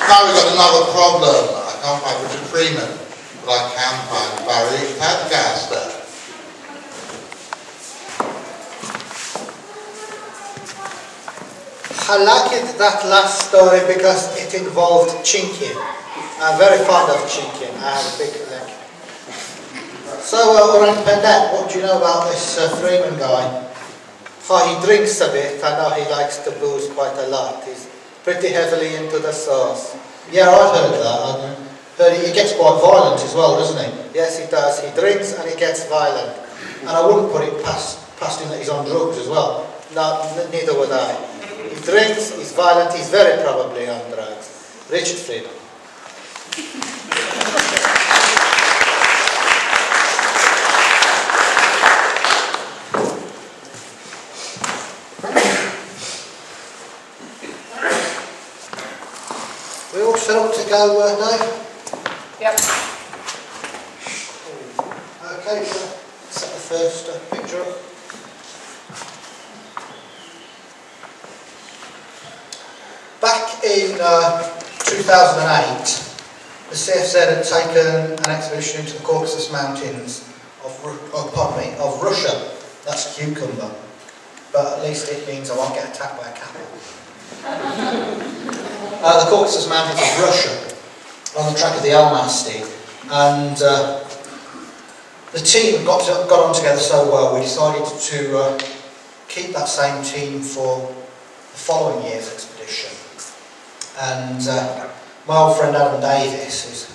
Now we've got another problem. I can't find Richard Freeman, but I can find Barry Padcaster. I liked that last story because it involved chinking. I'm very fond of chinking. I have a big leg. So, Orang Pendek, what do you know about this Freeman guy? Oh, he drinks a bit. I know he likes to booze quite a lot. He's pretty heavily into the sauce. Yeah, I've heard of that. I've heard he gets quite violent as well, doesn't he? Yes, he does. He drinks and he gets violent. And I wouldn't put it past him that he's on drugs as well. No, neither would I. He drinks, he's violent, he's very probably on drugs. Richard Freeman. We all set up to go, Dave? Yep. Okay, so set the first picture up. Back in 2008, the CFZ had taken an expedition into the Caucasus Mountains of Russia. That's cucumber, but at least it means I won't get attacked by a camel. The Caucasus Mountains of Russia, on the track of the Almasty, and the team got on together so well, we decided to keep that same team for the following year's expedition. And my old friend Adam Davis is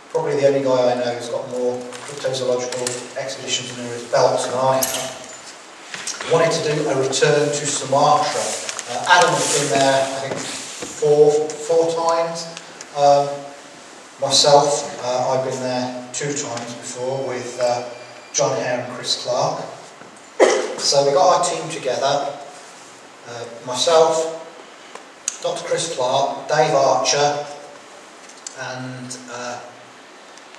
probably the only guy I know who's got more cryptozoological expeditions under his belt than I have. Wanted to do a return to Sumatra. Adam has been there, I think, four times. Myself, I've been there 2 times before with John Hare and Chris Clark. So we got our team together, myself, Dr. Chris Clark, Dave Archer, and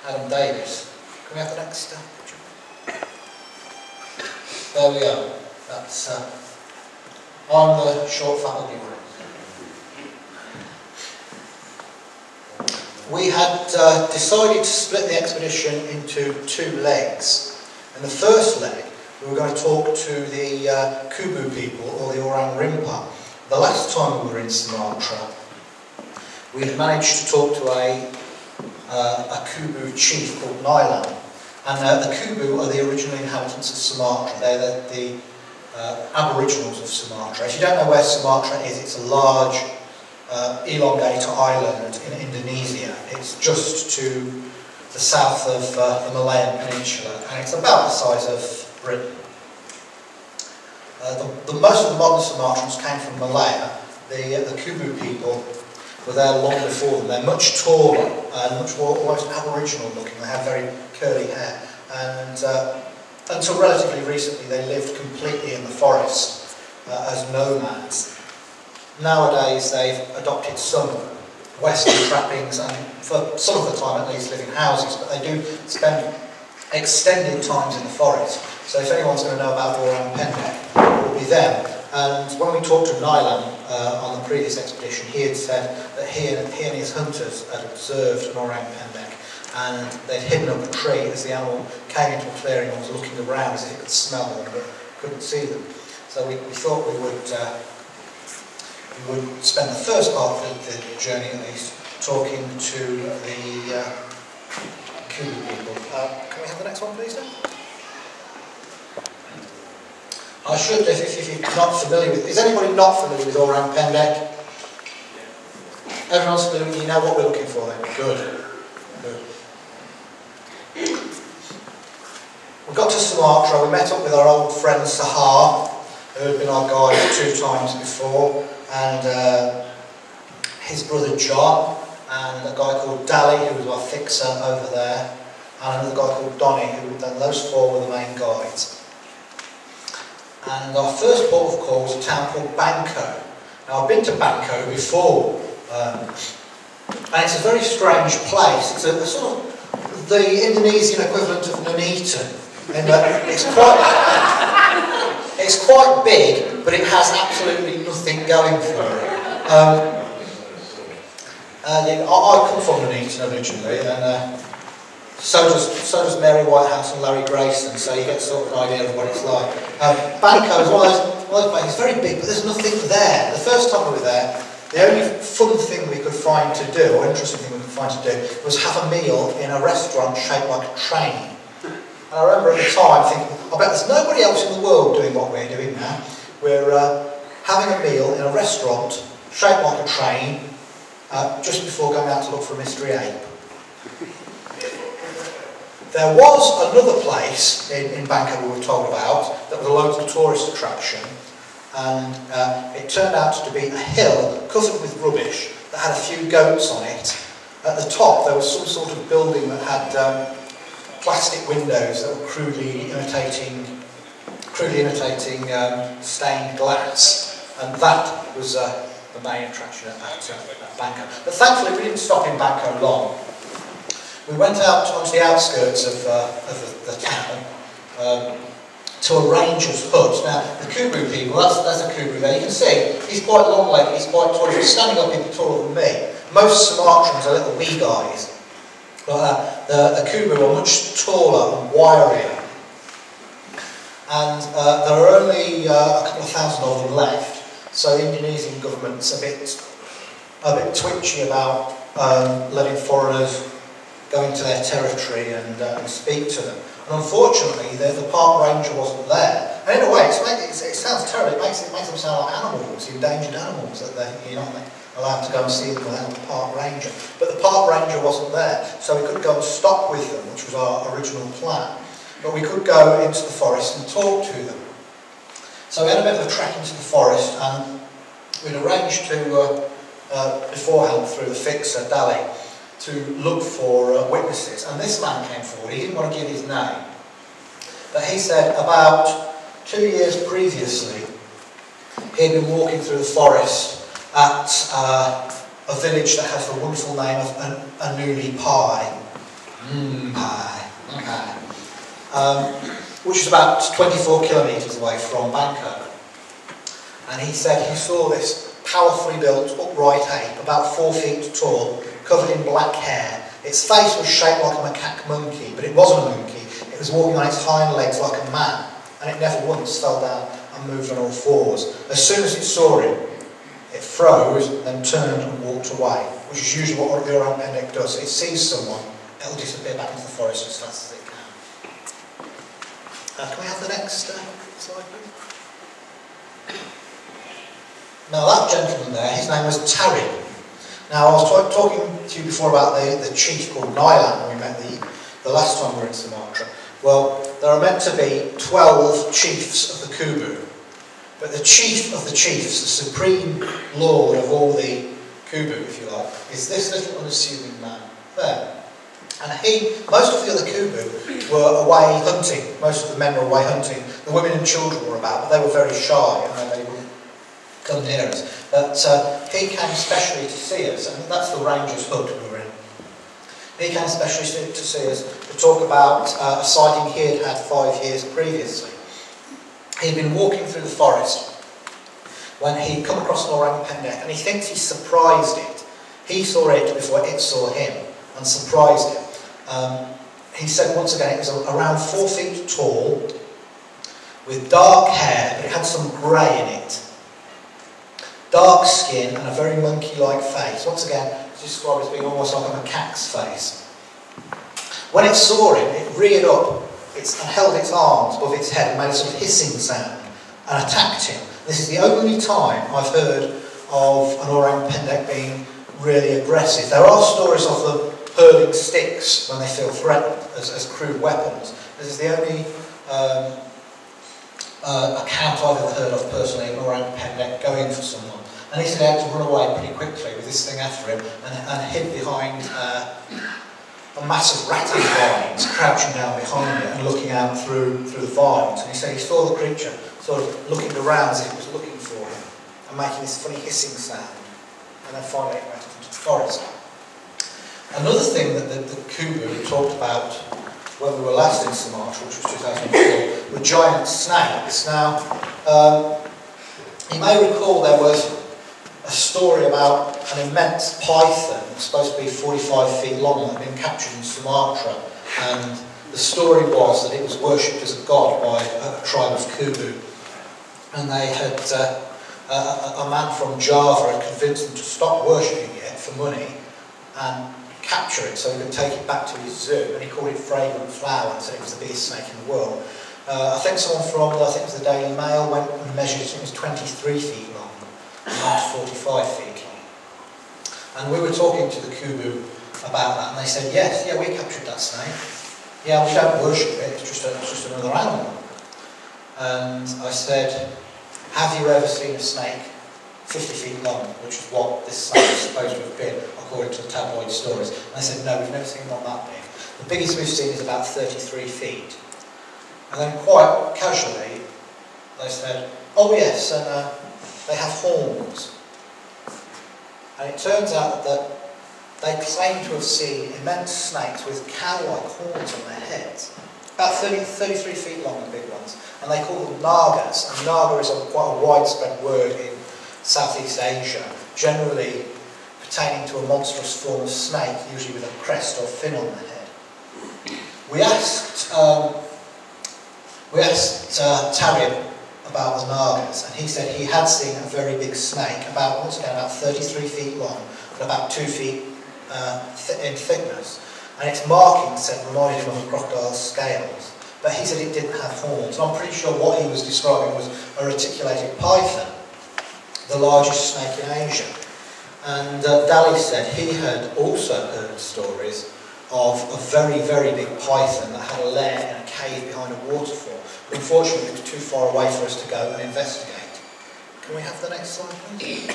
Adam Davis. Can we have the next picture? There we go. That's on the short family group. We had decided to split the expedition into 2 legs. In the first leg, we were going to talk to the Kubu people, or the Orang Rimpa. The last time we were in Sumatra, we had managed to talk to a Kubu chief called Nyland. And the Kubu are the original inhabitants of Sumatra. They're the aboriginals of Sumatra. If you don't know where Sumatra is, it's a large elongate island in Indonesia. It's just to the south of the Malayan Peninsula, and it's about the size of Britain. Most of the modern Sumatrans came from Malaya. The Kubu people were there long before them. They're much taller and much more almost aboriginal looking. They have very curly hair, and until relatively recently they lived completely in the forest as nomads. Nowadays they've adopted some Western trappings, and for some of the time at least live in houses, but they do spend extended times in the forest. So if anyone's going to know about Orang Pendek, it will be them. And when we talked to Nyland on the previous expedition, he had said that he and his hunters had observed an Orang Pendek, and they'd hidden up a tree as the animal came into a clearing and was looking around as if it could smell them but couldn't see them. So we thought we would spend the first part of the journey at least talking to the Kubu people. Can we have the next one please then? I should, if you're not familiar with... Is anybody not familiar with Orang Pendek? Everyone's familiar, you know what we're looking for then? Good. We got to Sumatra, we met up with our old friend Sahar, who had been our guide 2 times before, and his brother John, and a guy called Dali, who was our fixer over there, and another guy called Donny, who then those 4 were the main guides. And our first port of call was a town called Bangko. Now I've been to Bangko before, and it's a very strange place. It's a sort of the Indonesian equivalent of Nuneaton, in that it's quite big, but it has absolutely nothing going for it. I come from Nuneaton originally, and so does Mary Whitehouse and Larry Grayson, so you get sort of an idea of what it's like. Banco is one of those places, very big, but there's nothing there. The first time we were there, the only fun thing we could find to do, or interesting thing we could find to do, was have a meal in a restaurant shaped like a train. And I remember at the time thinking, I bet there's nobody else in the world doing what we're doing now. We're having a meal in a restaurant shaped like a train, just before going out to look for a mystery ape. There was another place in Bangkok we were told about that was a local tourist attraction, and it turned out to be a hill covered with rubbish that had a few goats on it. At the top there was some sort of building that had plastic windows that were crudely imitating stained glass, and that was the main attraction at Bangkok. But thankfully we didn't stop in Bangkok long. We went out onto the outskirts of the town to a ranger's hut. Now, the Kubu people, that's a Kubu there. You can see he's quite long-legged, he's quite tall. If he's standing up, he'd be taller than me. Most Sumatrans are little wee guys. But the Kubu are much taller and wirier. And there are only a couple of thousand of them left. So the Indonesian government's a bit twitchy about letting foreigners go into their territory and speak to them. And unfortunately, the park ranger wasn't there. And in a way, it sounds terrible. It makes them sound like animals, endangered animals, that you're not allowed to go and see them without the park ranger. But the park ranger wasn't there, so we couldn't go and stop with them, which was our original plan. But we could go into the forest and talk to them. So we had a bit of a trek into the forest, and we'd arranged to, beforehand through the fixer, Dali, to look for witnesses. And this man came forward. He didn't want to give his name, but he said about 2 years previously he'd been walking through the forest at a village that has the wonderful name of Anuli Pai, which is about 24 kilometres away from Bangkok. And he said he saw this powerfully built upright ape, about 4 feet tall, covered in black hair. Its face was shaped like a macaque monkey, but it wasn't a monkey. It was walking on its hind legs like a man, and it never once fell down and moved on all fours. As soon as it saw him, it froze, then turned and walked away, which is usually what the orang pendek does. It sees someone, it'll disappear back into the forest as fast as it can. Can we have the next slide, please? Now that gentleman there, his name was Tarib. Now, I was talking to you before about the chief called Nyland when we met the last time we were in Sumatra. Well, there are meant to be 12 chiefs of the Kubu, but the chief of the chiefs, the supreme lord of all the Kubu, if you like, is this little unassuming man there. And most of the other Kubu were away hunting. Most of the men were away hunting. The women and children were about, but they were very shy, and they wouldn't come near us. But he came specially to see us, and that's the ranger's hut we were in. He came specially to see us to talk about a sighting he had had 5 years previously. He'd been walking through the forest when he'd come across an orang pendek, and he thinks he surprised it. He saw it before it saw him and surprised him. He said once again it was around 4 feet tall, with dark hair, but it had some grey in it. Dark skin and a very monkey-like face. Once again, it's described as being almost like a macaque's face. When it saw him, it reared up and held its arms above its head and made a sort of hissing sound and attacked him. This is the only time I've heard of an orang pendek being really aggressive. There are stories of them hurling sticks when they feel threatened as crude weapons. This is the only account I've ever heard of personally of an orang pendek going for someone. And he said he had to run away pretty quickly with this thing after him and hid behind a mass of rattan vines, crouching down behind it and looking out through the vines. And he said he saw the creature sort of looking around as if it was looking for him and making this funny hissing sound. And then finally it went into the forest. Another thing that the Kubu talked about when we were last in Sumatra, which was 2004, were giant snakes. Now, you may recall there was a a story about an immense python, supposed to be 45 feet long, that had been captured in Sumatra, and the story was that it was worshipped as a god by a tribe of Kubu, and they had a man from Java had convinced them to stop worshipping it for money and capture it so he could take it back to his zoo, and he called it Fragrant Flower and said it was the biggest snake in the world. I think someone from, I think it was the Daily Mail, went and measured it, it was 23 feet long, not 45 feet long. And we were talking to the Kubu about that, and they said, yes, yeah, we captured that snake. Yeah, we don't worship it, it's just another animal. And I said, have you ever seen a snake 50 feet long, which is what this snake is supposed to have been, according to the tabloid stories? And they said, no, we've never seen one that big. The biggest we've seen is about 33 feet. And then quite casually, they said, oh yes, and they have horns. And it turns out that they claim to have seen immense snakes with cow-like horns on their heads. About 33 feet long, the big ones. And they call them nagas. And naga is quite a widespread word in Southeast Asia, generally pertaining to a monstrous form of snake, usually with a crest or fin on the head. We asked Tarib about the nagas, and he said he had seen a very big snake, once again about 33 feet long, but about 2 feet in thickness. And its markings said reminded him of a crocodile's scales. But he said it didn't have horns. And I'm pretty sure what he was describing was a reticulated python, the largest snake in Asia. And Dali said he had also heard stories of a very, very big python that had a lair in a cave behind a waterfall. But unfortunately, it was too far away for us to go and investigate. Can we have the next slide, please?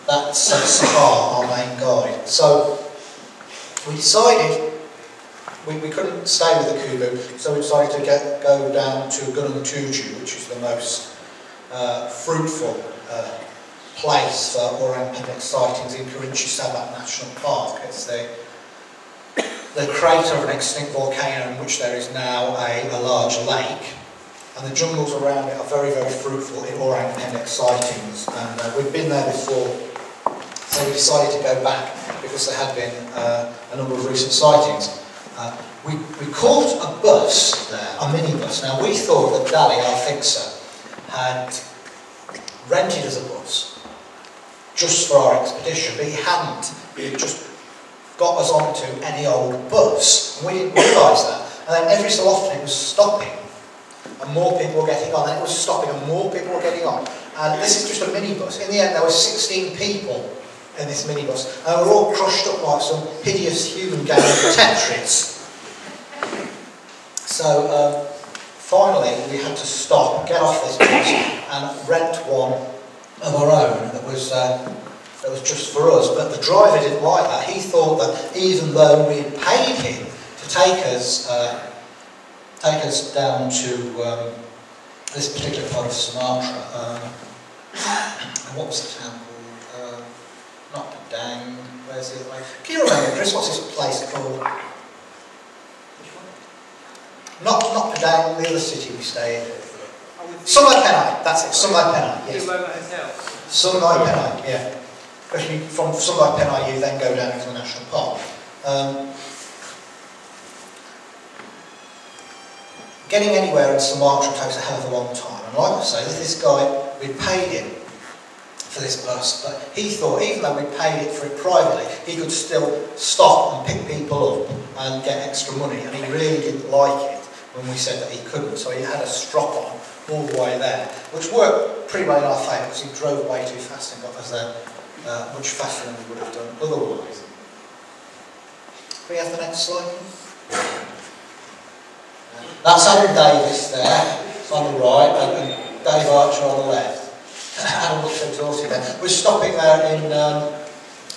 That's Sahar, our main guide. So we decided we couldn't stay with the Kubu, so we decided to go down to Gunung Tujuh, which is the most fruitful place for orang pendek sightings in Kerinci Sabak National Park. It's the crater of an extinct volcano in which there is now a large lake, and the jungles around it are very, very fruitful in orang pendek sightings. And we've been there before, so we decided to go back because there had been a number of recent sightings. We caught a bus there, a minibus. Now we thought that Dali, our fixer, had rented us a bus just for our expedition, but he hadn't. He had just got us onto any old bus, and we didn't realise that. And then every so often it was stopping, and more people were getting on, and it was stopping, and more people were getting on. And this is just a minibus. In the end, there were 16 people in this minibus, and they were all crushed up like some hideous human game of Tetris. So finally, we had to stop, get off this bus, and rent one of our own that was just for us. But the driver didn't like that. He thought that even though we had paid him to take us down to this particular part of Sumatra, and what was the town called? Not Padang. Where's the other way? Can you remember, Chris? What's this place called? Not Padang, the other city we stay in. Sungai Penai, that's it, Sungai Penai, yes. Sungai Penai, yeah. Because from Sungai Penai you then go down into the national park. Getting anywhere in Sumatra takes a hell of a long time. And like I say, this guy, we paid him for this bus, but he thought even though we paid it for it privately, he could still stop and pick people up and get extra money, and he really didn't like it when we said that he couldn't, so he had a strop on all the way there, which worked pretty well in our favour because he drove way too fast and got us there much faster than we would have done otherwise. Can we have the next slide, please? That's Adam Davis there, it's on the right, and Dave Archer on the left. Adam looks exhausted there. We're stopping there in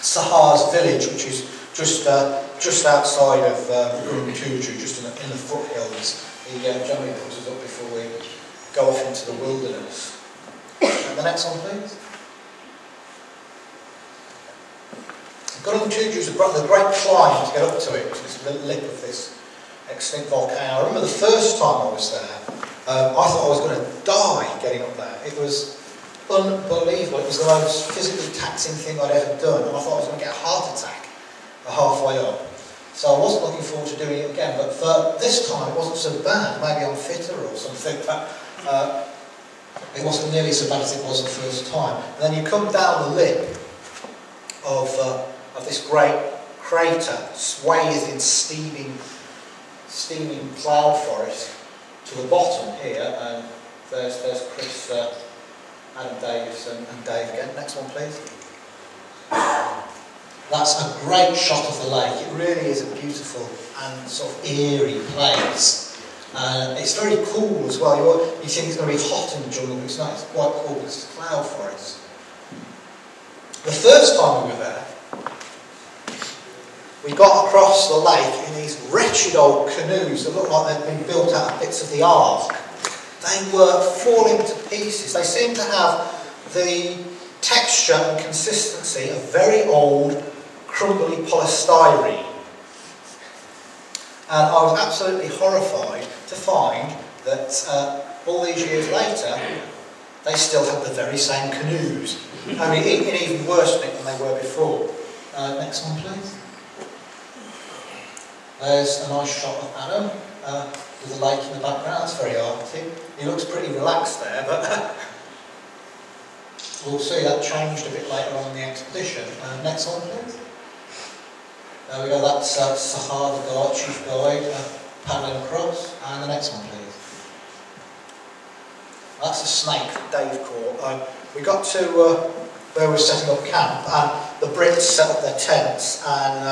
Sahar's village, which is just outside of Gunung Tujuh, just in the foothills. He generally puts us up before we go off into the wilderness. And the next one, please. Gunung Tujuh is a great climb to get up to it, which is the lip of this extinct volcano. I remember the first time I was there, I thought I was going to die getting up there. It was unbelievable. It was the most physically taxing thing I'd ever done, and I thought I was going to get a heart attack halfway up. So I wasn't looking forward to doing it again, but for this time it wasn't so bad. Maybe I'm fitter or something, but it wasn't nearly so bad as it was the first time. And then you come down the lip of this great crater, swathed in steaming cloud forest, to the bottom here, and there's Chris, Adam Davis and Dave again. Next one, please. That's a great shot of the lake. It really is a beautiful and sort of eerie place. It's very cool as well. You think it's going to be hot in the jungle, but it's not. It's quite cool because it's a cloud forest. The first time we were there, we got across the lake in these wretched old canoes that looked like they'd been built out of bits of the ark. They were falling to pieces. They seemed to have the texture and consistency of very old, crumbly polystyrene. And I was absolutely horrified to find that all these years later, they still had the very same canoes. Only in even worse nick than they were before. Next one, please. There's a nice shot of Adam with the lake in the background. It's very arty. He looks pretty relaxed there, but we'll see that changed a bit later on in the expedition. Next one, please. There we go, that's Sahar, the guide, chief guide, paddling across. And the next one, please. That's a snake that Dave caught. We got to where we were setting up camp, and the Brits set up their tents, and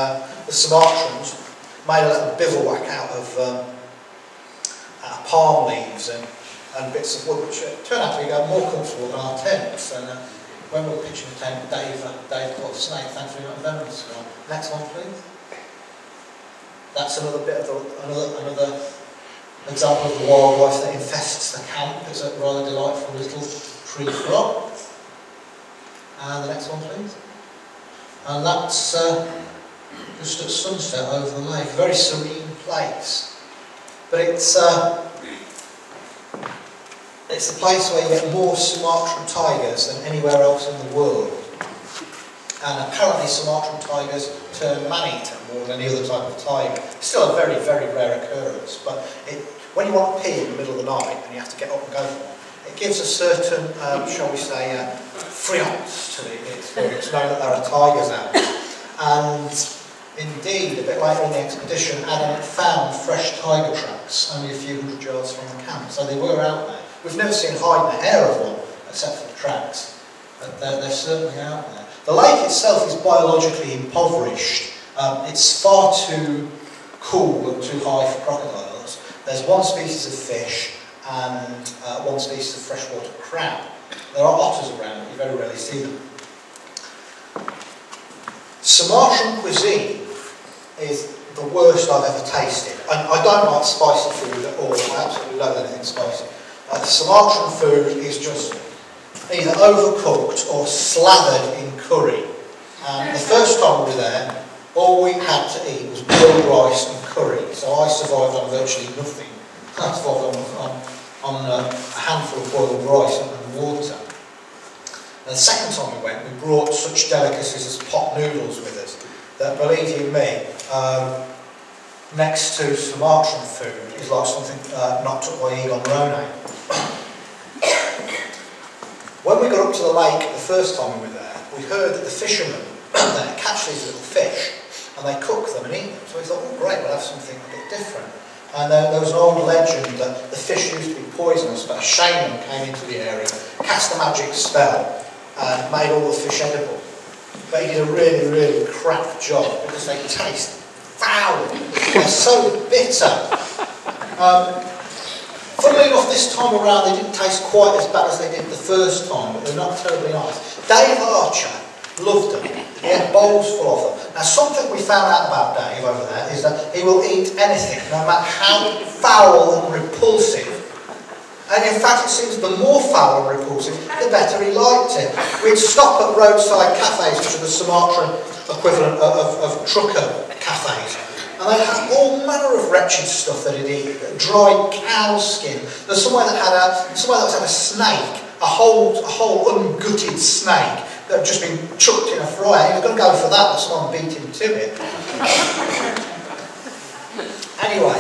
the Sumatrans made a little bivouac out of palm leaves and bits of wood, which turned out to be more comfortable than our tents. And when we were pitching the tent, Dave caught a snake. Thankfully, not a venomous one. Next one, please. That's another bit of another example of the wildlife that infests the camp. It's a rather delightful little tree frog. And the next one, please. And that's just at sunset over the lake. A very serene place. But it's a place where you get more Sumatran tigers than anywhere else in the world. And apparently Sumatran tigers turn man-eater more than any other type of tiger. It's still a very, very rare occurrence, but when you want to pee in the middle of the night and you have to get up and go for one, it gives a certain, shall we say, friance to the experience, knowing that there are tigers out there. And indeed, a bit later in the expedition, Adam found fresh tiger tracks only a few hundred yards from the camp, so they were out there. We've never seen hide nor hair of one, except for the tracks, but they're certainly out there. The lake itself is biologically impoverished. It's far too cool and too high for crocodiles. There's one species of fish and one species of freshwater crab. There are otters around, but you very rarely see them. Sumatran cuisine is the worst I've ever tasted. I don't like spicy food at all. I absolutely love anything spicy. Sumatran food is just either overcooked or slathered in curry. And the first time we were there, all we had to eat was boiled rice and curry. So I survived on virtually nothing. I survived on a handful of boiled rice and water. And the second time we went, we brought such delicacies as pot noodles with us that, believe you me, next to Sumatran food is like something knocked up by Egon Rone. When we got up to the lake the first time we were there, we heard that the fishermen there catch these little fish and they cook them and eat them. So we thought, oh great, we'll have something a bit different. And there was an old legend that the fish used to be poisonous, but a shaman came into the area, cast a magic spell, and made all the fish edible. But he did a really, really crap job because they taste foul. They're so bitter. Funnily enough, this time around they didn't taste quite as bad as they did the first time, but they're not terribly nice. Dave Archer loved them. He had bowls full of them. Now, something we found out about Dave over there is that he will eat anything, no matter how foul and repulsive. And in fact, it seems the more foul and repulsive, the better he liked it. We'd stop at roadside cafes, which are the Sumatran equivalent of trucker cafes. And they had all manner of wretched stuff that he'd eat. Dried cow skin. There's somewhere that was had a snake a whole ungutted snake that had just been chucked in a fryer. He was going to go for that, but someone beat him to it. Anyway,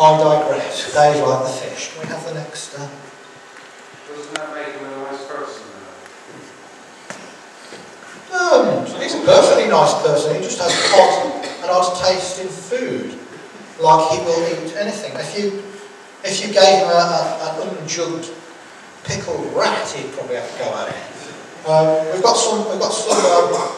I digress. Dave liked the fish. Can we have the next? Doesn't that make him a nice person? He's a perfectly nice person. He just has an odd taste in food, like he will eat anything. If you gave him an unjugged pickled rat, he'd probably have to go at it. We've got some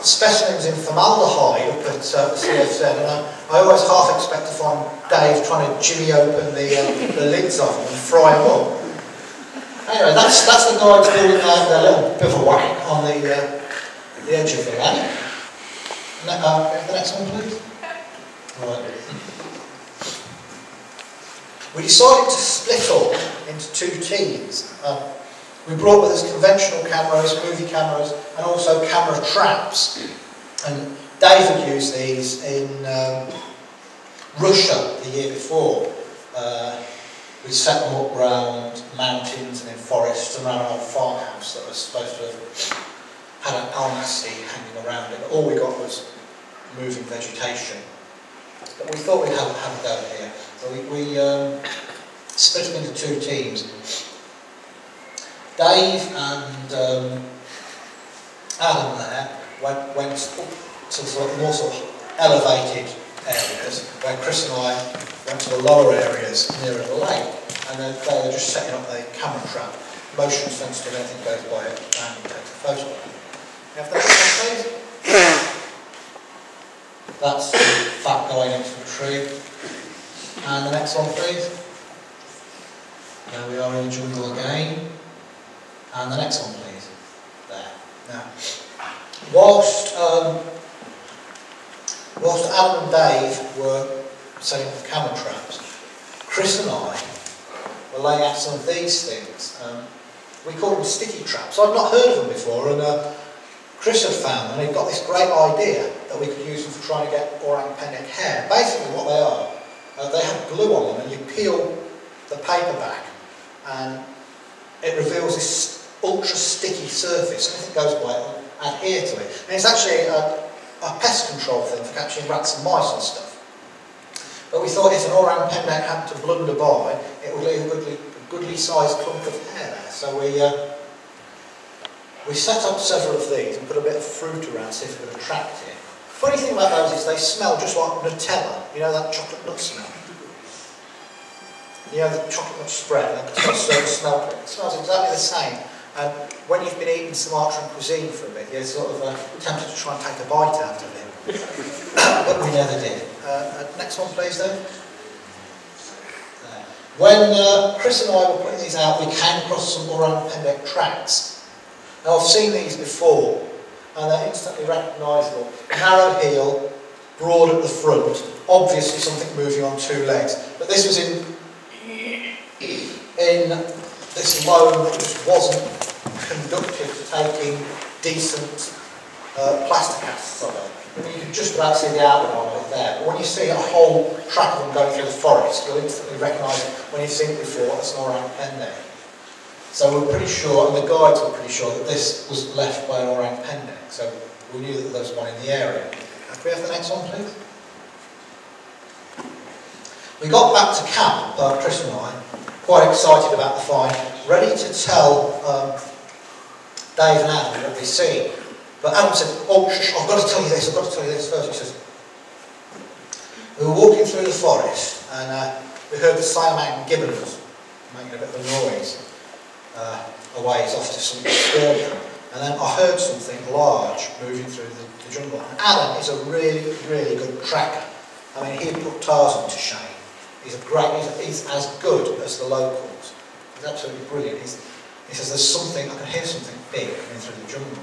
specimens in formaldehyde up at CFZ, and I always half expect to find Dave trying to jimmy open the lids of them and fry them up. Anyway, that's the guys doing their little bivouac on the edge of the lake. The next one, please. Right. We decided to split up into two teams. We brought with us conventional cameras, movie cameras, and also camera traps. And David used these in Russia the year before. We set them up around mountains and in forests and around an old farmhouse that was supposed to have had an almanac hanging around it. But all we got was moving vegetation. But we thought we'd have a go here. So we split them into two teams. Dave and Adam there went up to sort of more sort of elevated areas, where Chris and I went to the lower areas nearer the lake, and they were just setting up the camera trap, motion sensitive, anything goes by it, and takes a photograph. You have the next one, please? That's the fat going into the tree. And the next one, please. There we are in the jungle again. And the next one, please. There. Now, whilst Adam and Dave were setting up the camera traps, Chris and I were laying out some of these things. We call them sticky traps. I've not heard of them before, and Chris had found them, and he'd got this great idea that we could use them for trying to get orang pendek hair. Basically what they are, they have glue on them, and you peel the paper back, and it reveals this ultra sticky surface. Anything goes by it will adhere to it. And it's actually a pest control thing for catching rats and mice and stuff. But we thought if an orang pendek had to blunder by, it would leave a goodly sized clump of hair there. So we set up several of these and put a bit of fruit around to see if it would attract it. Funny thing about those is they smell just like Nutella. You know that chocolate nut smell? You know the chocolate nut spread, and they've got a certain smell to it. It smells exactly the same. And when you've been eating Sumatran cuisine for a bit, you're sort of tempted to try and take a bite out of it. But we never did. Next one, please, then. When Chris and I were putting these out, we came across some orang pendek tracks. Now, I've seen these before, and they're instantly recognisable. Narrow heel, broad at the front, obviously something moving on two legs. But this was in this loan that just wasn't conductive to taking decent plaster casts of it. I mean, you can just about see the outline of it there. But when you see a whole track of them going through the forest, you'll instantly recognise it when you've seen it before as an orang pendek. So we're pretty sure, and the guides were pretty sure, that this was left by an orang pendek. So we knew that there was one in the area. Can we have the next one, please? We got back to camp, Chris and I, quite excited about the find, ready to tell Dave and Adam what we'd seen. But Adam said, oh, I've got to tell you this, I've got to tell you this first. He says, we were walking through the forest, and we heard the Siamang gibbons making a bit of a noise. A ways off to some excursion, and then I heard something large moving through the jungle. And Adam is a really, really good tracker. I mean, he'd put Tarzan to shame. He's as good as the locals. He's absolutely brilliant. He says, there's something, I can hear something big coming through the jungle.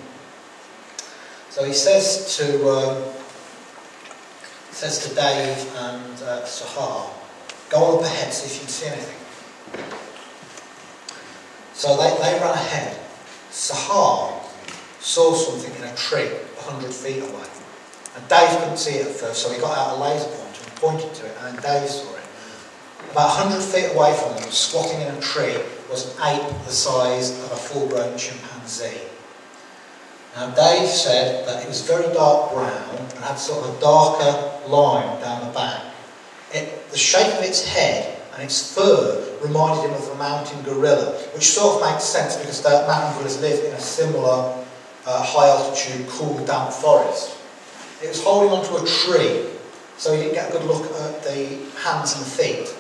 So he says to Dave and Sahar, go up ahead, see if you can see anything. So they ran ahead. Sahar saw something in a tree 100 feet away. And Dave couldn't see it at first, so he got out a laser pointer and pointed to it, and then Dave saw it. About 100 feet away from them, squatting in a tree, was an ape the size of a full-grown chimpanzee. Now Dave said that it was very dark brown and had sort of a darker line down the back. The shape of its head and its fur reminded him of a mountain gorilla, which sort of makes sense because the mountain gorillas live in a similar high altitude, cool, damp forest. It was holding onto a tree, so he didn't get a good look at the hands and the feet.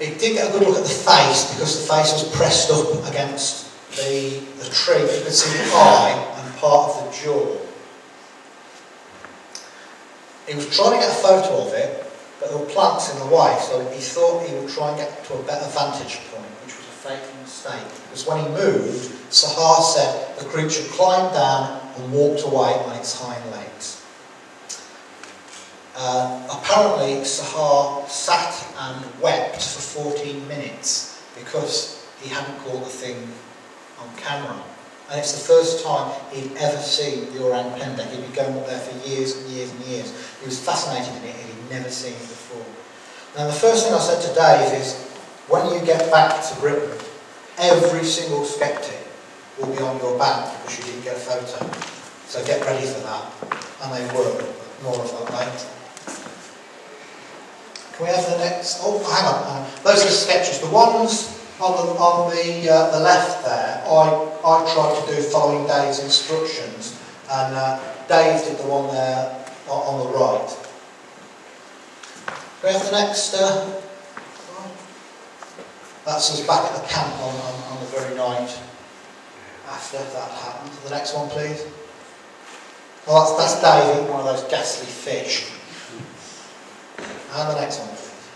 He did get a good look at the face because the face was pressed up against the tree. You could see the eye and part of the jaw. He was trying to get a photo of it, but there were plants in the way, so he thought he would try and get to a better vantage point, which was a fatal mistake. Because when he moved, Sahar said the creature climbed down and walked away on its hind legs. Apparently, Sahar sat and wept for 14 minutes because he hadn't caught the thing on camera. And it's the first time he'd ever seen the orang pendek. He'd been going up there for years and years and years. He was fascinated in it and he'd never seen it before. Now the first thing I said to Dave is, when you get back to Britain, every single skeptic will be on your back because you didn't get a photo. So get ready for that. And they were. More of that later. Can we have the next? Oh, hang on. Those are the sketches. The ones on the left there, I tried to do following Dave's instructions, and Dave did the one there on the right. Can we have the next? That's us back at the camp on the very night after that happened. The next one, please. Well, that's Dave eating one of those ghastly fish. And the next one, please.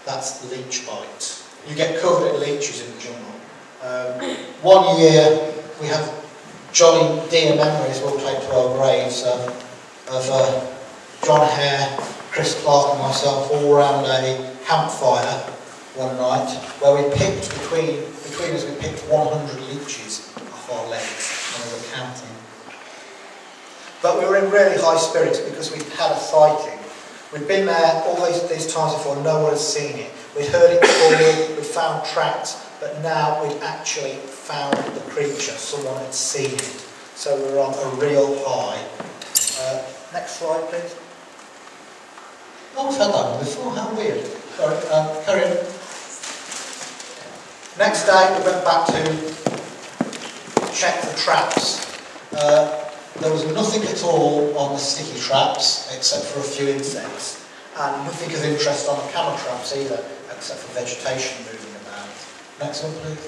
That's leech bites. You get covered in leeches in the jungle. One year we have jolly dear memories we'll take to our graves of John Hare, Chris Clark and myself all around a campfire one night where we picked between us we picked 100 leeches off our legs and we were counting. But we were in really high spirits because we'd had a sighting. We'd been there all these times before, no one had seen it. We'd heard it before, we'd found tracks, but now we'd actually found the creature, someone had seen it. So we were on a real high. Next slide, please. Oh, we've had that one before, how weird. Sorry, carry on. Next day we went back to check the traps. There was nothing at all on the sticky traps except for a few insects, and nothing of interest on the camera traps either except for vegetation moving about. Next one, please.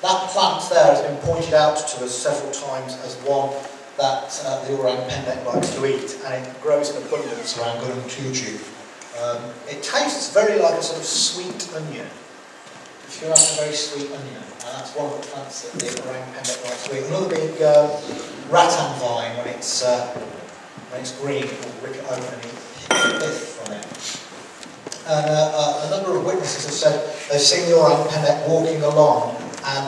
That plant there has been pointed out to us several times as one that the orang pendek likes to eat, and it grows in abundance around Gunung Tujuh. It tastes very like a sort of sweet onion. If you like a very sweet onion, and that's one of the plants that the orang pendek likes to eat. Another big rattan vine, when it's green, it will rip it open and eat the pith from it. And a number of witnesses have said they've seen the orang pendek walking along and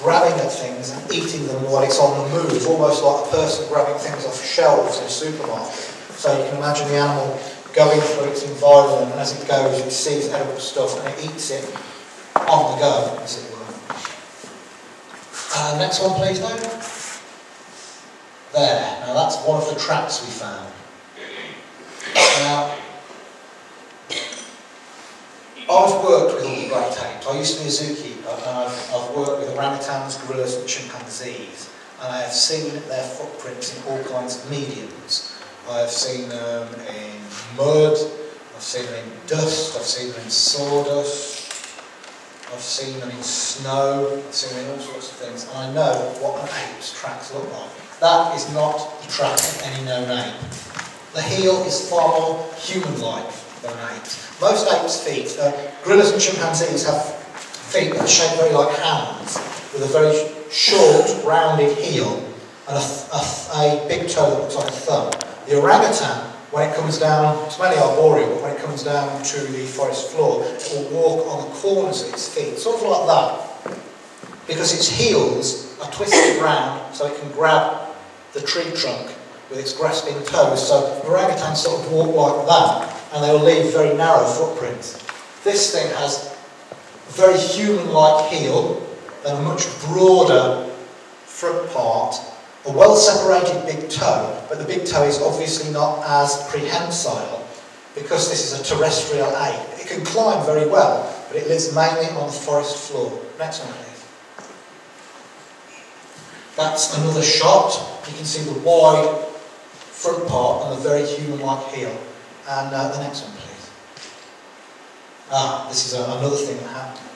grabbing at things and eating them while it's on the move, almost like a person grabbing things off shelves in a supermarket. So you can imagine the animal going through its environment, and as it goes it sees edible stuff and it eats it on the go, as it were. Next one, please, Dave. There. Now that's one of the traps we found. Now, I've worked with all the great apes. I used to be a zookeeper, and I've worked with orangutans, gorillas and chimpanzees, and I have seen their footprints in all kinds of mediums. I have seen them in mud, I've seen them in dust, I've seen them in sawdust, I've seen them in snow, I've seen them in all sorts of things, and I know what an ape's tracks look like. That is not the track of any known ape. The heel is far more human-like than an ape. Most apes' feet, gorillas and chimpanzees have feet that are shaped very like hands, with a very short, rounded heel and a big toe that looks like a thumb. The orangutan, when it comes down, it's mainly arboreal, but when it comes down to the forest floor, it will walk on the corners of its feet, sort of like that, because its heels are twisted round so it can grab the tree trunk with its grasping toes. So orangutans sort of walk like that. and they will leave very narrow footprints. This thing has a very human-like heel, then a much broader front part, a well-separated big toe, but the big toe is obviously not as prehensile because this is a terrestrial ape. It can climb very well, but it lives mainly on the forest floor. Next one, please. That's another shot. You can see the wide front part and a very human-like heel. And the next one, please. This is another thing that happened.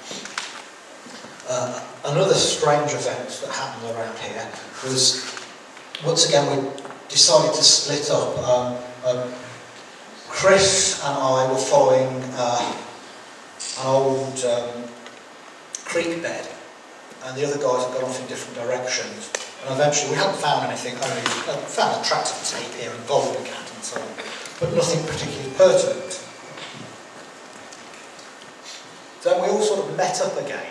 Another strange event that happened around here was, once again, we decided to split up. Chris and I were following an old creek bed, and the other guys had gone off in different directions. And eventually, we hadn't found anything, only found a tract of tape here and golden cat and so on, but nothing particularly pertinent. Then we all sort of met up again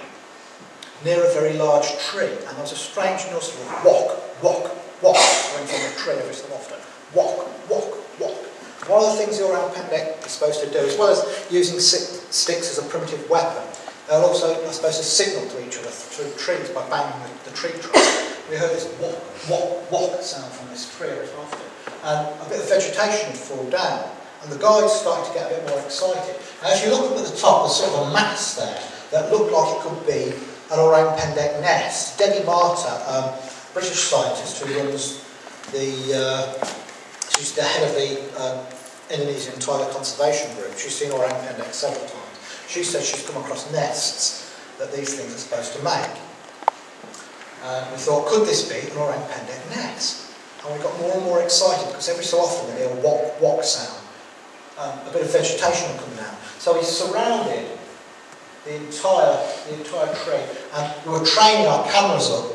near a very large tree, and there was a strange noise of walk, walk, walk, going from the tree every so often. Walk, walk, walk. One of the things the orang pendek is supposed to do, as well as using sticks as a primitive weapon, they're also supposed to signal to each other through trees by banging the tree trunk. We heard this walk, walk, walk sound from this tree every so often, and a bit of vegetation would fall down, and the guys started to get a bit more excited. Now, if you look up at the top, there's sort of a mass there that looked like it could be an orang pendek nest. Debbie Marta, British scientist who runs she's the head of the Indonesian Tiger Conservation Group. She's seen orang pendek several times. She said she's come across nests that these things are supposed to make. We thought, could this be an orang pendek nest? And we got more and more excited because every so often we hear a walk, walk sound. A bit of vegetation will come down. So we surrounded the entire tree, and we were training our cameras up,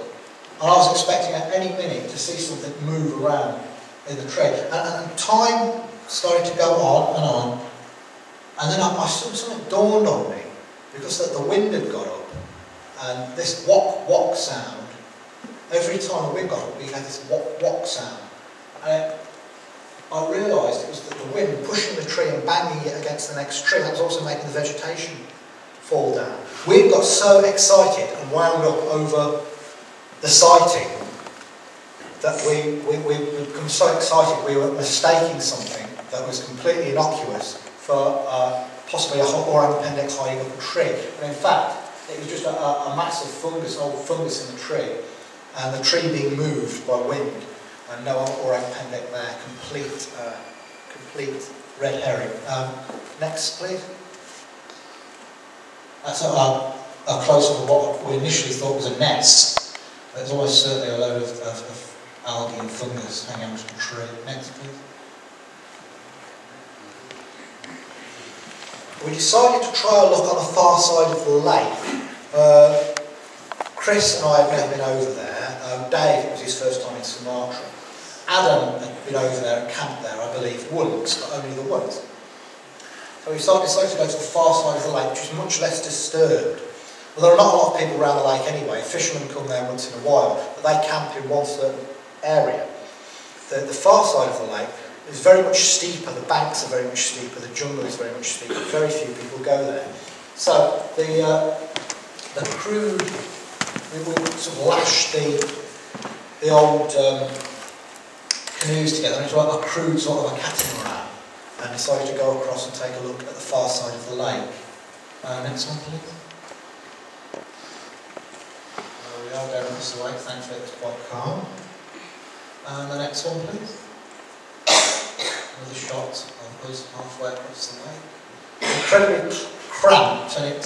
and I was expecting at any minute to see something move around in the tree. And time started to go on, and then something dawned on me, because the wind had got up, and this walk, walk sound, every time the wind got up, we had this walk, walk sound. And I realised it was the wind pushing the tree and banging it against the next tree. That was also making the vegetation fall down. We got so excited and wound up over the sighting that we become so excited we were mistaking something that was completely innocuous for possibly a orang pendek hiding up a tree. And in fact, it was just a massive fungus, old fungus in the tree, and the tree being moved by wind, and no orang pendek there. Complete red herring. Next, please. That's a close-up of what we initially thought was a nest. There's almost certainly a load of algae and fungus hanging out of the tree. Next, please. We decided to try a look on the far side of the lake. Chris and I had never been over there. Dave, it was his first time in Sumatra. Adam had been over there and camped there, I believe, once, but only the once. So we decided to go to the far side of the lake, which is much less disturbed. Well, there are not a lot of people around the lake anyway. Fishermen come there once in a while, but they camp in one certain area. The far side of the lake is very much steeper, the banks are very much steeper, the jungle is very much steeper, very few people go there. So the crew, we sort of lashed the old canoes together into a crude sort of a catamaran, and decided to go across and take a look at the far side of the lake. Next one, please. There we are, down across the lake. Thankfully, it's quite calm. And the next one, please. Another shot of us halfway across the lake. Incredibly cramped, and it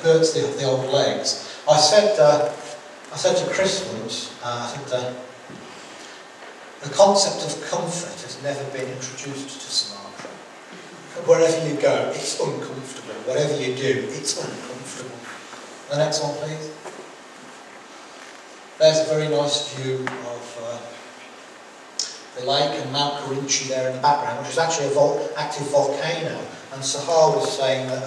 hurts the old legs. I said to Chris once, the concept of comfort has never been introduced to Sumatra. Wherever you go, it's uncomfortable. Whatever you do, it's uncomfortable. The next one, please. There's a very nice view of the lake and Mount Karinchi there in the background, which is actually an active volcano. And Sahar was saying that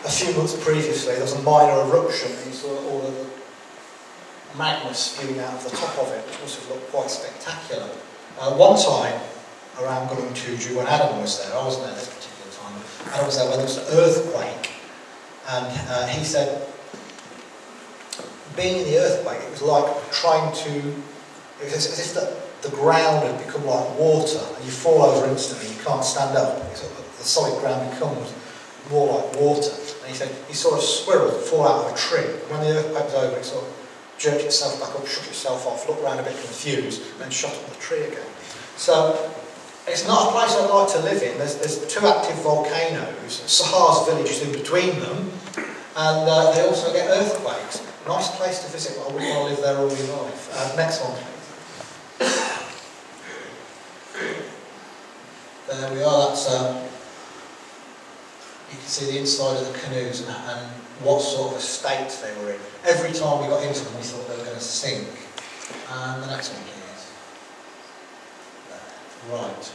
a few months previously there was a minor eruption, and you saw all of the magma spewing out of the top of it, which must have looked quite spectacular. One time, around Gulumtuju when Adam was there. I wasn't there this particular time. Adam was there when there was an earthquake, and he said, being in the earthquake, it was like trying to, it was as if the ground had become like water, and you fall over instantly, you can't stand up. The solid ground becomes more like water. And he said he saw a squirrel fall out of a tree, and when the earthquake was over, it sort of jerked itself back up, shook itself off, looked around a bit confused, and then shot up the tree again. So it's not a place I'd like to live in. There's 2 active volcanoes. Sahar's village is in between them, and they also get earthquakes. Nice place to visit, but I wouldn't want to live there all my life. Next one, please. There we are. That's you can see the inside of the canoes and what sort of a state they were in. Every time we got into them, we thought they were going to sink. And the next one, please. Right.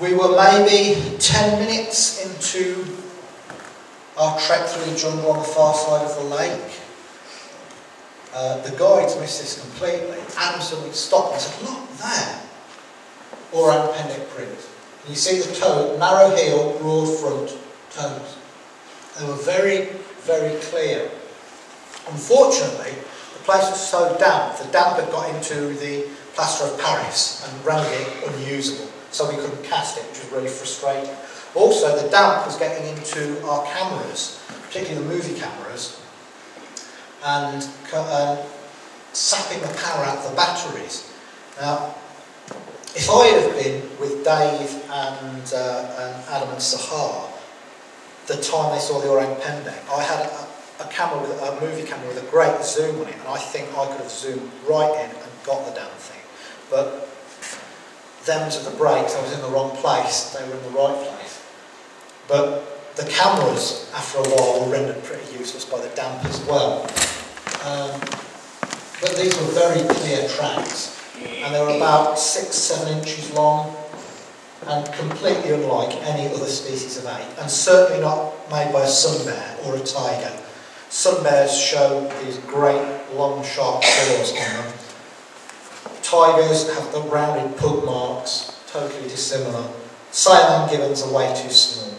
We were maybe 10 minutes into our trek through the jungle on the far side of the lake. The guides missed this completely. Adam suddenly stopped and said, "Look there, orang pendek print." And you see the toe, narrow heel, broad front toes. They were very, very clear. Unfortunately, the place was so damp, the damp had got into the plaster of Paris and rendered it unusable. So we couldn't cast it, which was really frustrating. Also, the damp was getting into our cameras, particularly the movie cameras, and sapping the power out of the batteries. Now, if I had been with Dave and Adam and Sahar, the time they saw the orang pendek, I had a camera with a movie camera with a great zoom on it, and I think I could have zoomed right in and got the damn thing. But them's at the brakes, I was in the wrong place, they were in the right place. But the cameras, after a while, were rendered pretty useless by the damp as well. But these were very clear tracks, and they were about 6-7 inches long, and completely unlike any other species of ape, and certainly not made by a sun bear or a tiger. Sun bears show these great, long, sharp claws on them. Tigers have the rounded pug marks, totally dissimilar. Siamang gibbons are way too small.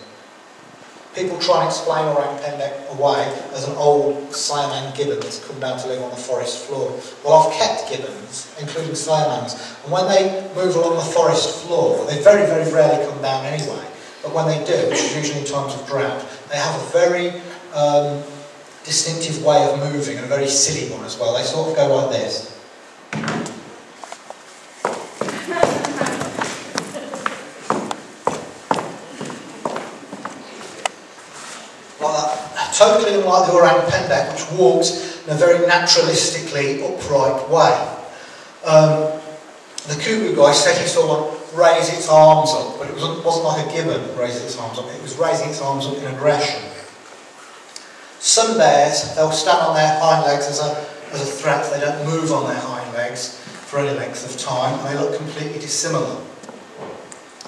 People try and explain orang pendek away as an old Siamang gibbon that's come down to live on the forest floor. Well, I've kept gibbons, including Siamangs, and when they move along the forest floor, they very, very rarely come down anyway, but when they do, which is usually in times of drought, they have a very distinctive way of moving, and a very silly one as well. They sort of go like this. Totally unlike the orang pendek, which walks in a very naturalistically upright way. The kudu guy said he saw one raise its arms up, but it wasn't like a gibbon raising its arms up, it was raising its arms up in aggression. Some bears, they'll stand on their hind legs as a threat. They don't move on their hind legs for any length of time, and they look completely dissimilar.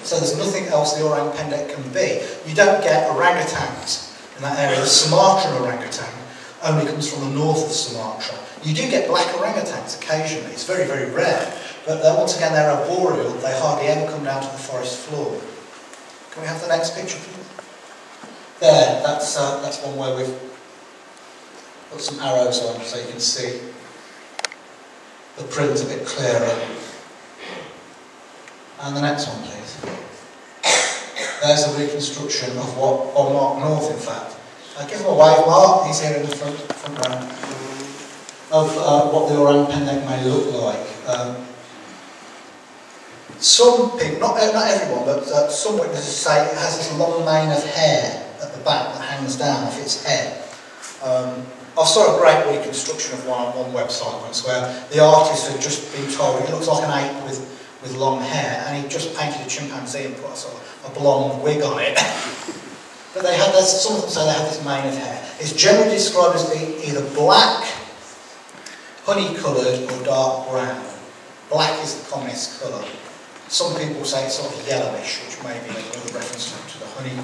So there's nothing else the orang pendek can be. You don't get orangutans in that area. The Sumatran orangutan only comes from the north of Sumatra. You do get black orangutans occasionally, it's very, very rare, but once again they're arboreal, they hardly ever come down to the forest floor. Can we have the next picture, please? There, that's one where we've put some arrows on so you can see the print a bit clearer. And the next one, please. There's a reconstruction of Mark North, in fact. Give him a wave, Mark, he's here in the front row, of what the orang pendek may look like. Some people, not everyone, but some witnesses say it has this long mane of hair at the back that hangs down off its head. I saw a great reconstruction of one on one website once where the artist had just been told it looks like an ape with long hair, and he just painted a chimpanzee and put a sort of a blonde wig on it. But they had this, some of them say they have this mane of hair. It's generally described as being either black, honey-coloured, or dark brown. Black is the commonest colour. Some people say it's sort of yellowish, which may be another reference to the honey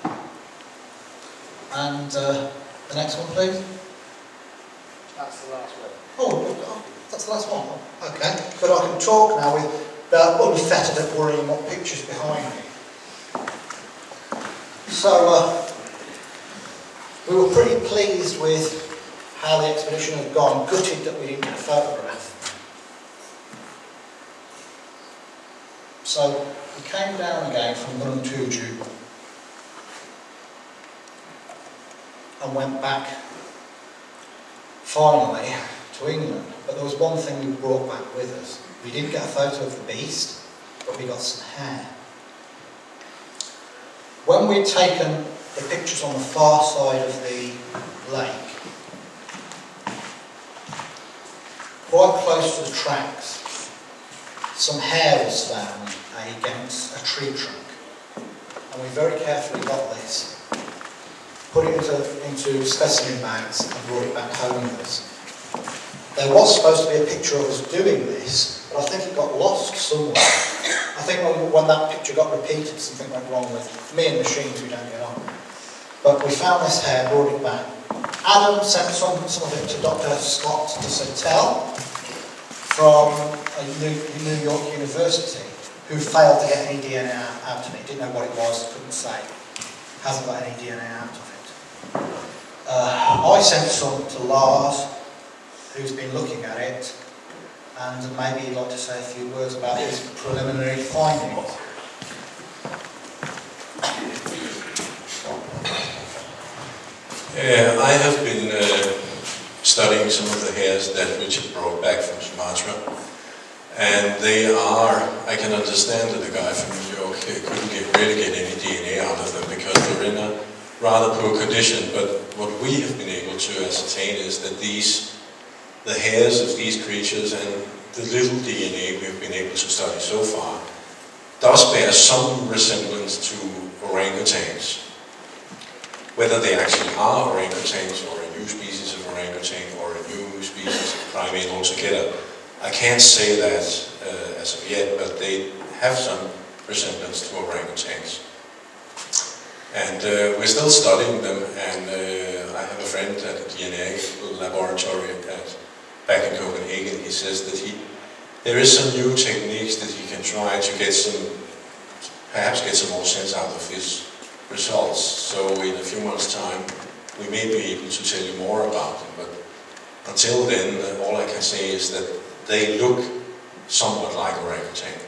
colour. And the next one, please. That's the last one. Oh, that's the last one. Okay, but I can talk now without unfettered at worrying what picture's behind me. So, we were pretty pleased with how the expedition had gone, gutted that we didn't get a photograph. So, we came down again from Guntuju and went back, finally, to England. But there was one thing we brought back with us. We didn't get a photo of the beast, but we got some hair. When we'd taken the pictures on the far side of the lake, quite close to the tracks, some hair was found against a tree trunk. And we very carefully got this, put it into specimen bags and brought it back home with us. There was supposed to be a picture of us doing this, but I think it got lost somewhere. I think when that picture got repeated, something went wrong with me and machines, we don't get on. But we found this hair, brought it back. Adam sent some of it to Dr. Scott de Sautel from New York University, who failed to get any DNA out of it. Didn't know what it was, couldn't say. Hasn't got any DNA out of it. I sent some to Lars, who's been looking at it, and maybe he'd like to say a few words about his preliminary findings. I have been studying some of the hairs that Richard brought back from Sumatra, and they are, I can understand that the guy from New York couldn't really get any DNA out of them because they're in a rather poor condition, but what we have been able to ascertain is that the hairs of these creatures and the little DNA we've been able to study so far does bear some resemblance to orangutans. Whether they actually are orangutans or a new species of orangutan or a new species of primate altogether, I can't say that as of yet, but they have some resemblance to orangutans. And we're still studying them, and I have a friend at the DNA laboratory back in Copenhagen. He says that there is some new techniques that he can try to get perhaps get some more sense out of his results. So in a few months' time, we may be able to tell you more about them. But until then, all I can say is that they look somewhat like orangutan.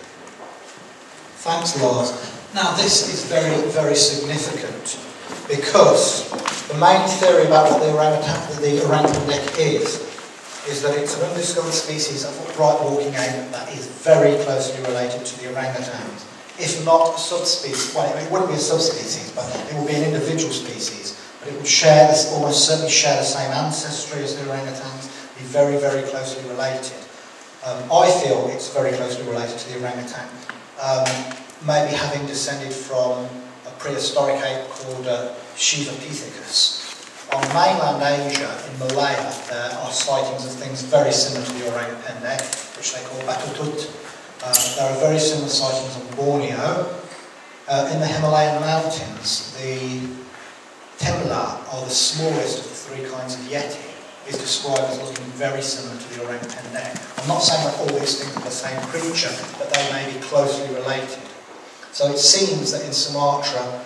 Thanks, Lars. Now, this is very, very significant because the main theory about what the orangutan neck is that it's an undiscovered species of upright walking ape that is very closely related to the orangutans. If not a subspecies, well, it wouldn't be a subspecies, but it would be an individual species. But it would share this, almost certainly share the same ancestry as the orangutans, be very, very closely related. I feel it's very closely related to the orangutan. Maybe having descended from a prehistoric ape called Shivapithecus. On mainland Asia, in Malaya, there are sightings of things very similar to the orang pendek, which they call batutut. There are very similar sightings on Borneo. In the Himalayan mountains, the Temla, or the smallest of the three kinds of yeti, is described as looking very similar to the orang pendek. I'm not saying that all these things are the same creature, but they may be closely related. So it seems that in Sumatra,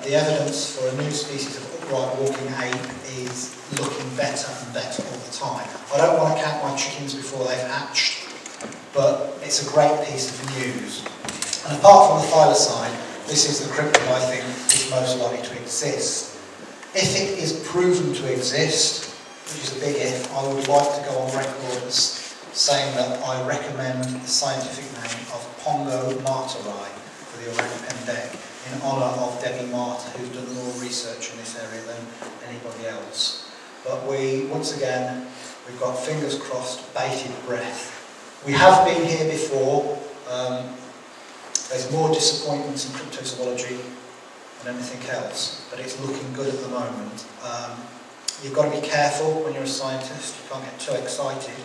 the evidence for a new species of upright walking ape is looking better and better all the time. I don't want to count my chickens before they've hatched, but it's a great piece of news. And apart from the thylacine, this is the cryptid I think is most likely to exist. If it is proven to exist, which is a big if, I would like to go on record as saying that I recommend the scientific name of Pongo martyri for the orang pendek, in honour of Debbie Martyr, who's done more research in this area than anybody else. But once again, we've got fingers crossed, bated breath. We have been here before. There's more disappointments in cryptozoology than anything else, but it's looking good at the moment. You've got to be careful when you're a scientist. You can't get too excited.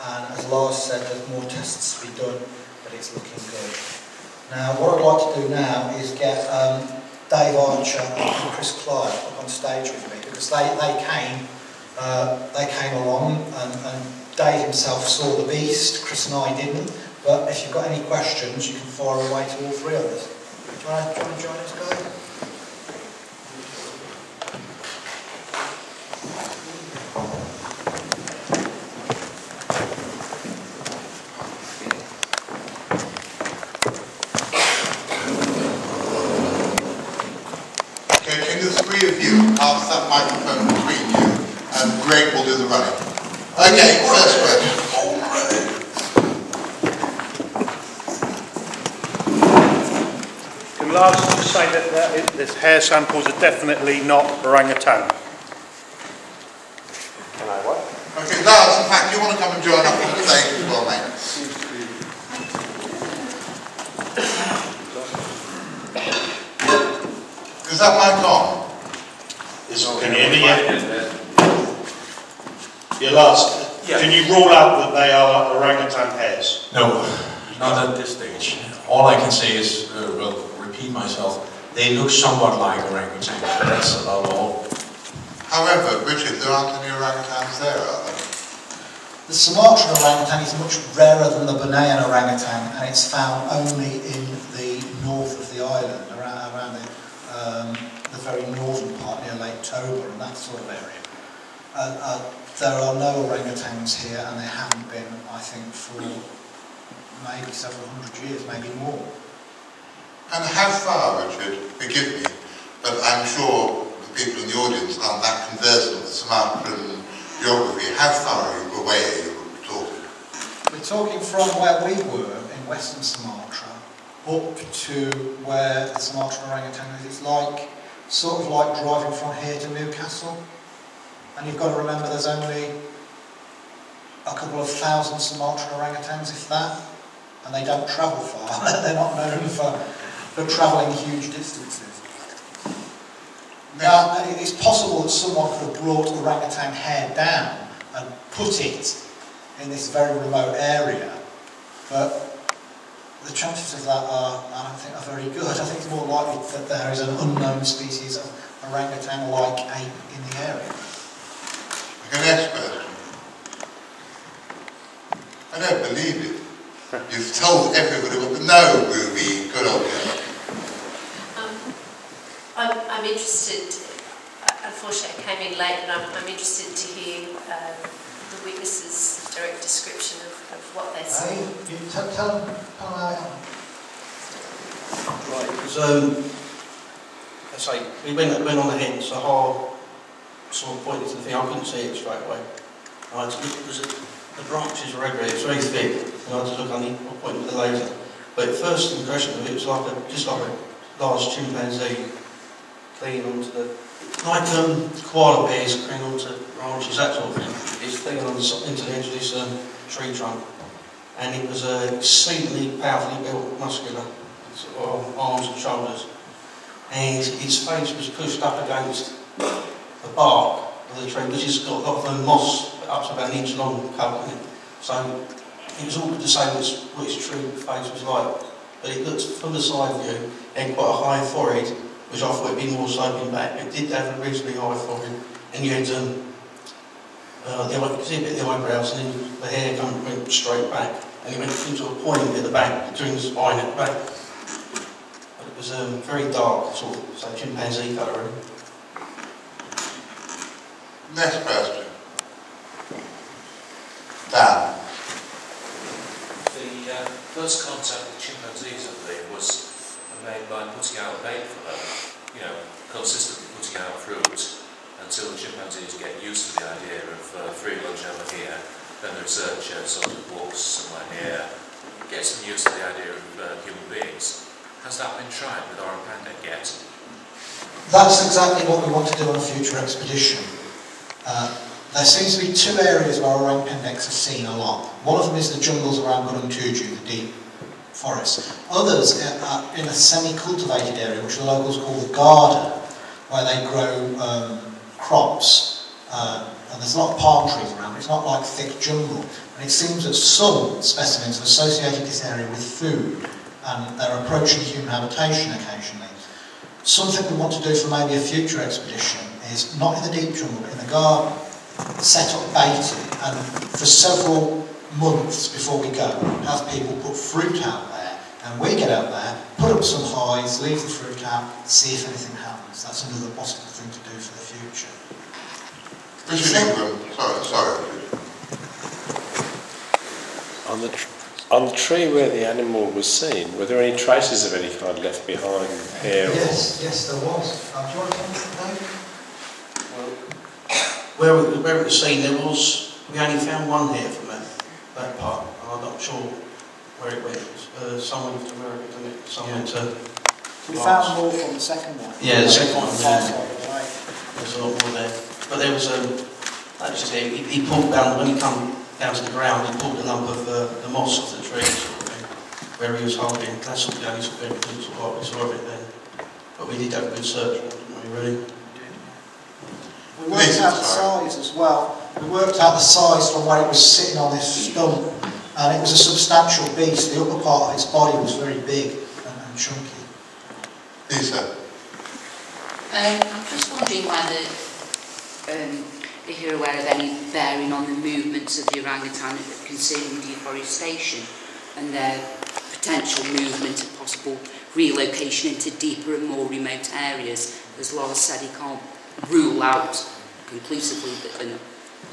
And as Lars said, there's more tests to be done, but it's looking good. Now, what I'd like to do now is get Dave Archer and Chris Clark up on stage with me, because they came along and Dave himself saw the beast, Chris and I didn't, but if you've got any questions, you can fire away to all three of us. Do you want to join us, guys? Okay, can the three of you pass that microphone between you, and Greg will do the running. Okay, first question. Can Lars just say that this hair samples are definitely not orangutan? Can I what? Okay, Lars, in fact, you want to come and join up on the stage as well, mate? Is that mic on? Can you hear me yet? Your last. Yeah. Can you rule out that they are orangutan hairs? No, not at this stage. All I can say is, well, repeat myself, they look somewhat like orangutans, but that's about all. However, Richard, there aren't any orangutans there, are there? The Sumatran orangutan is much rarer than the Bornean orangutan, and it's found only in the north of the island, around the very northern part near Lake Toba and that sort of area. There are no orangutans here, and there haven't been, I think, for maybe several hundred years, maybe more. And how far, Richard, forgive me, but I'm sure the people in the audience aren't that conversant with Sumatran geography. How far away are you talking? We're talking from where we were in Western Sumatra up to where the Sumatran orangutan is. It's like, sort of like driving from here to Newcastle. And you've got to remember there's only a couple of thousand Sumatran orangutans, if that, and they don't travel far. They're not known for travelling huge distances. Now, it's possible that someone could have brought orangutan hair down and put it in this very remote area, but the chances of that I don't think are very good. I think it's more likely that there is an unknown species of orangutan-like ape in the area. Okay, next question. I don't believe it. You've told everybody what to know, Ruby. Good old girl. I'm interested, unfortunately I came in late, and I'm interested to hear the witnesses' direct description of what they saw. You tell them how I am. Right, because let's say we went on the hints, so how sort of pointed to the thing, I couldn't see it straight away. I had to look, because the branches are everywhere, it's very thick, and I had to look on the point with the laser. But first impression of it was like just like a large chimpanzee clinging onto the, like koala bears clinging onto branches, that sort of thing. It's clinging on into the edge of this tree trunk, and it was exceedingly powerfully built, muscular, sort of arms and shoulders, and his face was pushed up against the bark of the tree, which has got a lot of moss up to about an inch long covering it. So it was awkward to say what his true face was like, but it looked from the side view and quite a high forehead, which I thought would be more sloping back. It did have a reasonably high forehead, and you had you could see a bit of the eyebrows, and then the hair went straight back, and it went into a point at the back between the spine and the back. But it was very dark, sort of, so chimpanzee colour, really. Next question. Dan. The first contact with chimpanzees, I believe, was made by putting out bait for them, consistently putting out fruit until the chimpanzees get used to the idea of free lunch over here. Then the researcher sort of walks somewhere near, gets them used to the idea of human beings. Has that been tried with orang pendek yet? That's exactly what we want to do on a future expedition. There seems to be two areas where orang pendeks are seen a lot. One of them is the jungles around Gunung Tuju, the deep forest. Others are in a semi-cultivated area, which the locals call the garden, where they grow crops. And there's a lot of palm trees around. It's not like thick jungle. And it seems that some specimens have associated this area with food, and they're approaching human habitation occasionally. Something we want to do for maybe a future expedition is, not in the deep jungle, but in the garden, set up baiting and for several months before we go, have people put fruit out there, and we get out there, put up some hides, leave the fruit out, see if anything happens. That's another possible thing to do for the future. Richard Ingram, sorry. On the tree where the animal was seen, were there any traces of any kind left behind? Hair? Yes, there was. Do you want to come to Dave? Well, where it was seen, we only found one hair from that part. I'm not sure where it went. Someone to America, didn't it? Someone to... We found more from the second one. Yeah, the second one. There's a lot more there. But there was he pulled down, when he come down to the ground, he pulled a lump of the moss off the tree, sort of thing, where he was holding. That's the only sort of evidence of what we saw of it then. But we did have a good search, didn't we, really? We worked out the size as well. We worked out the size from where it was sitting on this stump, and it was a substantial beast. The upper part of its body was very big and chunky. Lisa? I'm just wondering whether if you're aware of any bearing on the movements of the orangutan concerning deforestation and their potential movement and possible relocation into deeper and more remote areas. As Laura said, he can't rule out conclusively that they're not.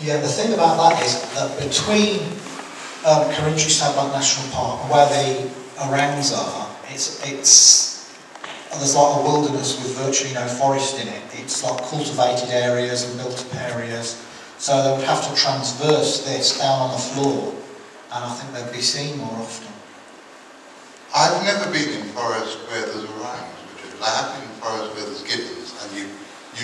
Yeah, the thing about that is that between Kerinci Stabbank National Park and where the orangs are, there's like a wilderness with virtually no forest in it. It's like cultivated areas and built-up areas. So they would have to transverse this down on the floor, and I think they'd be seen more often. I've never been in forests where there's orangs, Richard, but I have been in forests where there's gibbons, and you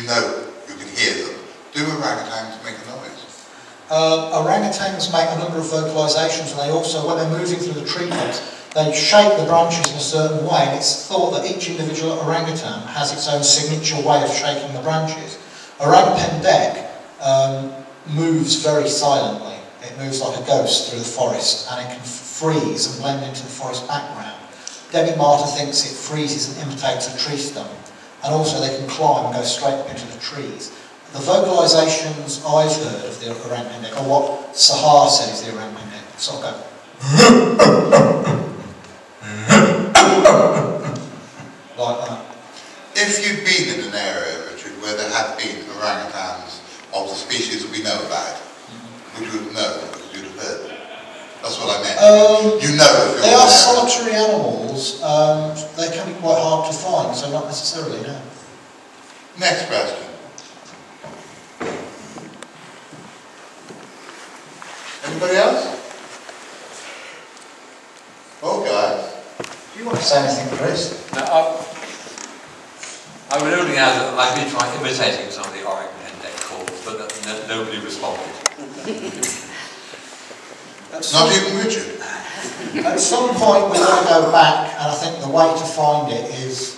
know you can hear them. Do orangutans make a noise? Orangutans make a number of vocalisations, and they also, when they're moving through the tree tops, they shake the branches in a certain way, and it's thought that each individual orangutan has its own signature way of shaking the branches. Orang pendek moves very silently. It moves like a ghost through the forest, and it can freeze and blend into the forest background. Debbie Marta thinks it freezes and imitates a tree stump, and also they can climb and go straight up into the trees. The vocalisations I've heard of the orang pendek, or what Sahar said is the orang pendek, sort of go like that. If you'd been in an area, Richard, where there had been orangutans of the species that we know about, would you have known because you'd have heard them? That's what I meant. You know if you're they are solitary animals. They can be quite hard to find, so not necessarily, no. Next question. Anybody else? Oh, guys. Do you want to say anything, Chris? No, I was ruling out that I've been trying imitating some of the orang pendek calls, but nobody responded. Not even Richard. At some point we want to go back, and I think the way to find it is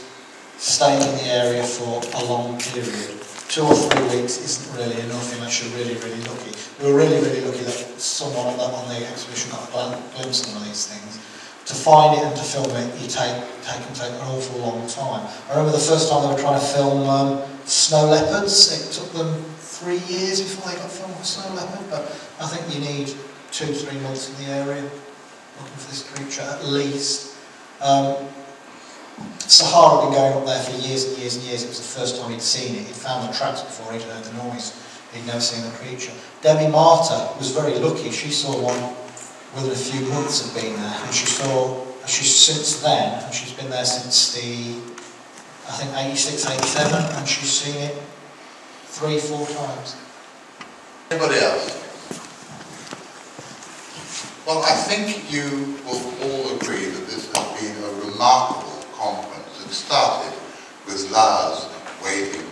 staying in the area for a long period. 2 or 3 weeks isn't really enough unless you're really, really lucky. We were really, really lucky that someone on the exhibition got a glimpse of one of these things. To find it and to film it, can take an awful long time. I remember the first time they were trying to film snow leopards. It took them 3 years before they got filmed with snow leopard, but I think you need 2 to 3 months in the area looking for this creature at least. Sahara had been going up there for years and years and years. It was the first time he'd seen it. He'd found the tracks before he'd heard the noise. He'd never seen the creature. Debbie Marta was very lucky. She saw one within a few months of being there, and she's since then, and she's been there since I think 86, 87, and she's seen it 3, 4 times. Anybody else? Well, I think you will all agree that this has been a remarkable conference. It started with Lars waving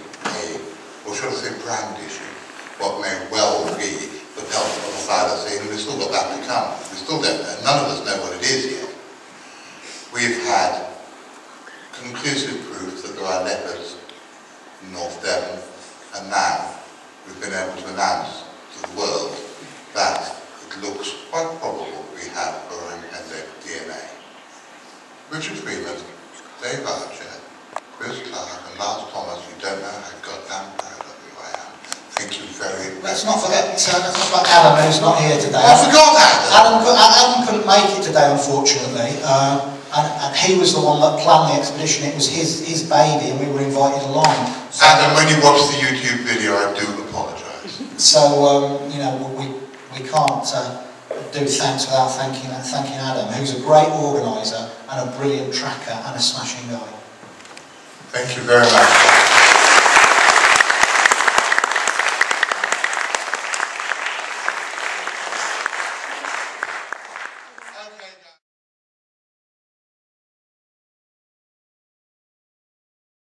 or should I say brandishing, what may well be the pelt of a thylacine, and we've still got that to come. We still don't know. None of us know what it is yet. We've had conclusive proof that there are leopards in North Devon, and now we've been able to announce to the world that it looks quite probable we have orang pendek DNA. Richard Freeman, Dave Archer, Chris Clark and Lars Thomas, you don't know how goddamn proud of you I am. Thank which is very... Let's not forget Adam, who's not here today. I forgot Adam! Adam couldn't make it today, unfortunately, and he was the one that planned the expedition. It was his baby, and we were invited along. So, Adam, when you watch the YouTube video, I do apologise. So, you know, we can't do thanks without thanking Adam, who's a great organiser and a brilliant tracker and a smashing guy. Thank you very much.